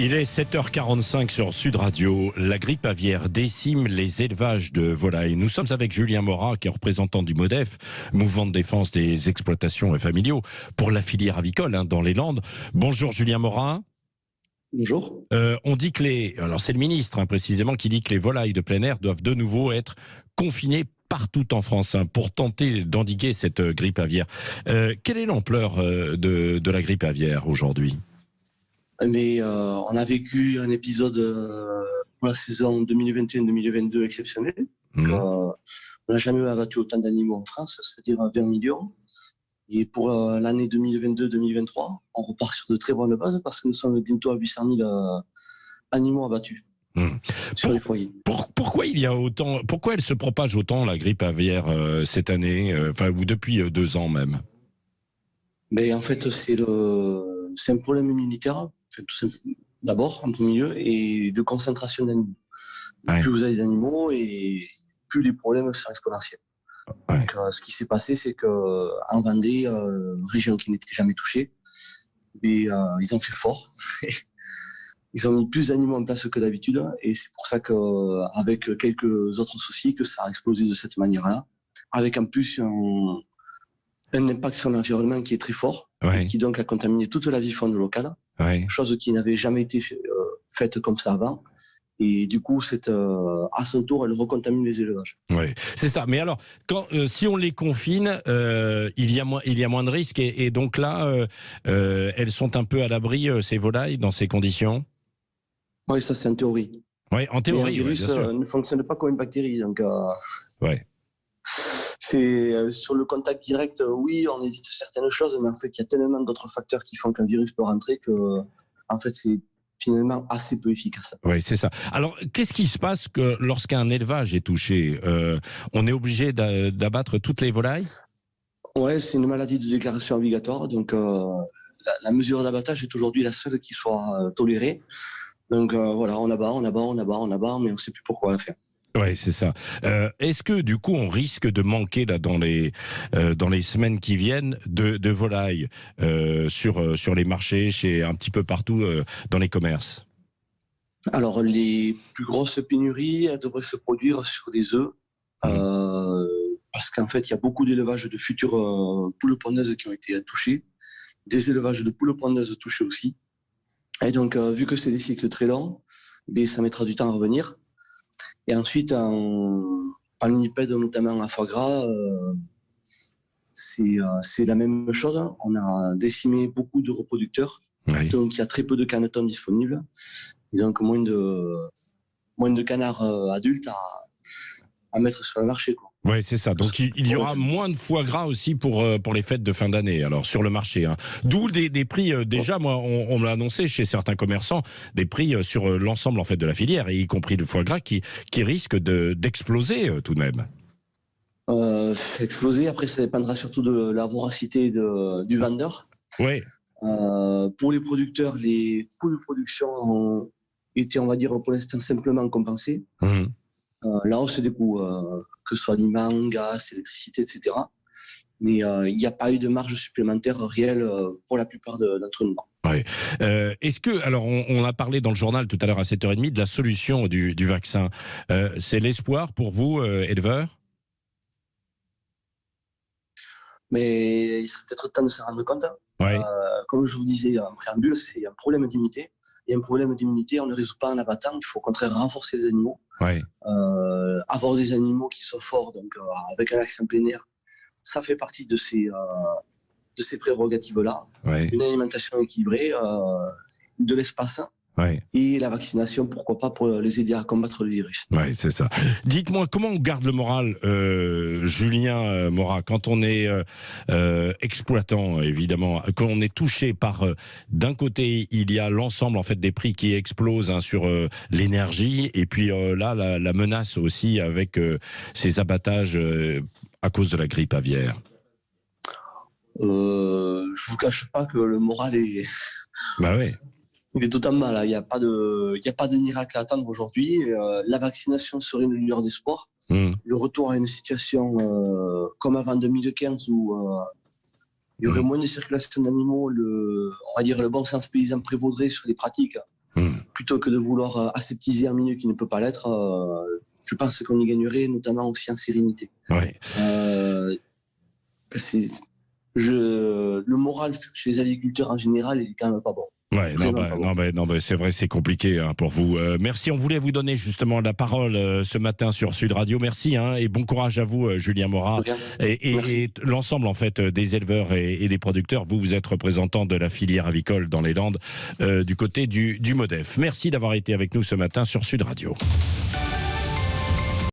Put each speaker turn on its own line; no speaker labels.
Il est 7h45 sur Sud Radio. La grippe aviaire décime les élevages de volailles. Nous sommes avec Julien Morat, qui est représentant du MODEF, Mouvement de défense des exploitations et familiaux, pour la filière avicole dans les Landes. Bonjour Julien Morat.
Bonjour.
On dit que alors c'est le ministre précisément qui dit que les volailles de plein air doivent de nouveau être confinées partout en France pour tenter d'endiguer cette grippe aviaire. Quelle est l'ampleur de la grippe aviaire aujourd'hui ?
Mais on a vécu un épisode pour la saison 2021-2022 exceptionnel. On n'a jamais abattu autant d'animaux en France, c'est-à-dire 20 millions. Et pour l'année 2022-2023, on repart sur de très bonnes bases parce que nous sommes bientôt à 800 000 animaux abattus sur les foyers.
Pourquoi elle se propage autant, la grippe aviaire, cette année, ou depuis 2 ans même ?
Mais en fait, c'est un problème immunitaire, d'abord, en premier lieu, et de concentration d'animaux. Ouais. Plus vous avez d'animaux, et plus les problèmes sont exponentiels. Ouais. Donc, ce qui s'est passé, c'est qu'en Vendée, région qui n'était jamais touchée, ils ont fait fort. Ils ont mis plus d'animaux en place que d'habitude, et c'est pour ça qu'avec quelques autres soucis, que ça a explosé de cette manière-là, avec en plus un impact sur l'environnement qui est très fort, ouais. Qui donc a contaminé toute la vie faune locale, ouais. Chose qui n'avait jamais été faite comme ça avant. Et du coup, à son tour, elle recontamine les élevages.
Oui, c'est ça. Mais alors, si on les confine, il y a moins de risques. Et donc là, elles sont un peu à l'abri, ces volailles, dans ces conditions ?
Oui, ça c'est en théorie.
Oui, en théorie,
mais un virus ne fonctionne pas comme une bactérie. Donc,
ouais.
C'est sur le contact direct, oui, on évite certaines choses, mais en fait, il y a tellement d'autres facteurs qui font qu'un virus peut rentrer que, en fait, c'est finalement assez peu efficace.
Oui, c'est ça. Alors, qu'est-ce qui se passe lorsqu'un élevage est touché ? On est obligé d'abattre toutes les volailles ?
Oui, c'est une maladie de déclaration obligatoire, donc la mesure d'abattage est aujourd'hui la seule qui soit tolérée. Donc voilà, on abat, mais on ne sait plus pourquoi la faire.
Oui, c'est ça. Est-ce que du coup on risque de manquer là dans les semaines qui viennent de volailles sur les marchés, un petit peu partout dans les commerces ?
Alors les plus grosses pénuries devraient se produire sur les œufs, parce qu'en fait il y a beaucoup d'élevages de futures poules pondeuses qui ont été touchés, des élevages de poules pondeuses touchés aussi. Et donc vu que c'est des cycles très longs, ça mettra du temps à revenir. Et ensuite, en palmipèdes, notamment à foie gras, c'est la même chose. On a décimé beaucoup de reproducteurs, oui. Donc il y a très peu de canetons disponibles. Et donc moins de canards adultes à mettre sur le marché, quoi.
Oui, c'est ça. Donc il y aura moins de foie gras aussi pour les fêtes de fin d'année, alors sur le marché. D'où des prix, déjà, moi, on me l'a annoncé chez certains commerçants, des prix sur l'ensemble en fait de la filière, et y compris le foie gras qui risque d'exploser tout de même.
Exploser, après ça dépendra surtout de la voracité du vendeur.
Oui.
Pour les producteurs, les coûts de production ont été, on va dire, pour l'instant simplement compensés. La hausse des coûts, que ce soit aliment, gaz, électricité, etc. Mais il n'y a pas eu de marge supplémentaire réelle pour la plupart d'entre nous.
Oui. Est-ce que, alors on a parlé dans le journal tout à l'heure à 7h30 de la solution du vaccin. C'est l'espoir pour vous, éleveurs ?
Mais il serait peut-être temps de se rendre compte.
Oui.
Comme je vous disais en préambule, c'est un problème d'immunité. Et un problème d'immunité, on ne le résout pas en abattant. Il faut au contraire renforcer les animaux.
Oui.
Avoir des animaux qui sont forts, donc avec un accès en plein air, ça fait partie de ces prérogatives-là. Oui. Une alimentation équilibrée, de l'espace.
Oui.
Et la vaccination, pourquoi pas, pour les aider à combattre le virus.
Oui, c'est ça. Dites-moi, comment on garde le moral, Julien Morat, quand on est exploitant, évidemment, quand on est touché par, d'un côté, il y a l'ensemble en fait des prix qui explosent sur l'énergie, et puis là, la menace aussi avec ces abattages à cause de la grippe aviaire.
Je vous cache pas que le moral est...
Bah oui.
Il est totalement là. Il n'y a pas de miracle à attendre aujourd'hui. La vaccination serait une lueur d'espoir. Le retour à une situation comme avant 2015 où il y aurait moins de circulation d'animaux, on va dire le bon sens paysan prévaudrait sur les pratiques plutôt que de vouloir aseptiser un milieu qui ne peut pas l'être. Je pense qu'on y gagnerait, notamment aussi en sérénité.
Ouais.
Le moral chez les agriculteurs en général, il est quand même pas bon.
Ouais, non, c'est vrai, c'est compliqué pour vous. Merci, on voulait vous donner justement la parole ce matin sur Sud Radio. Merci et bon courage à vous, Julien Morat, et l'ensemble en fait des éleveurs et des producteurs. Vous êtes représentant de la filière avicole dans les Landes, du côté du MODEF. Merci d'avoir été avec nous ce matin sur Sud Radio.